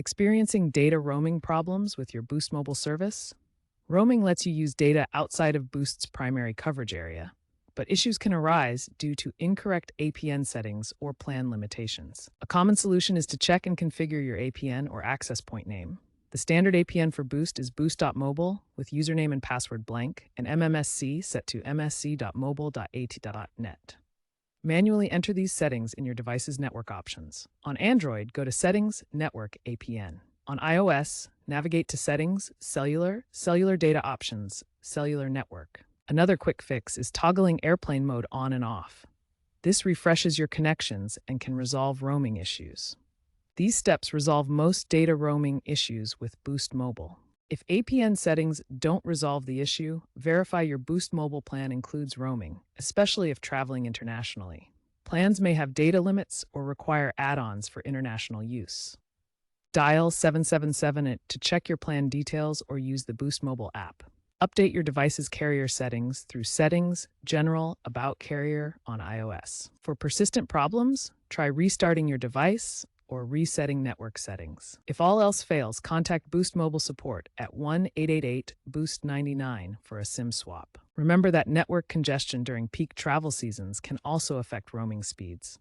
Experiencing data roaming problems with your Boost mobile service? Roaming lets you use data outside of Boost's primary coverage area, but issues can arise due to incorrect APN settings or plan limitations. A common solution is to check and configure your APN or access point name. The standard APN for Boost is boost.mobile with username and password blank and MMSC set to msc.mobile.at.net. Manually enter these settings in your device's network options. On Android, go to Settings, Network, APN. On iOS, navigate to Settings, Cellular, Cellular Data Options, Cellular Network. Another quick fix is toggling airplane mode on and off. This refreshes your connections and can resolve roaming issues. These steps resolve most data roaming issues with Boost Mobile. If APN settings don't resolve the issue, verify your Boost Mobile plan includes roaming, especially if traveling internationally. Plans may have data limits or require add-ons for international use. Dial 777 to check your plan details or use the Boost Mobile app. Update your device's carrier settings through Settings, General, About Carrier on iOS. For persistent problems, try restarting your device or resetting network settings. If all else fails, contact Boost Mobile support at 1-888-BOOST-99 for a SIM swap. Remember that network congestion during peak travel seasons can also affect roaming speeds.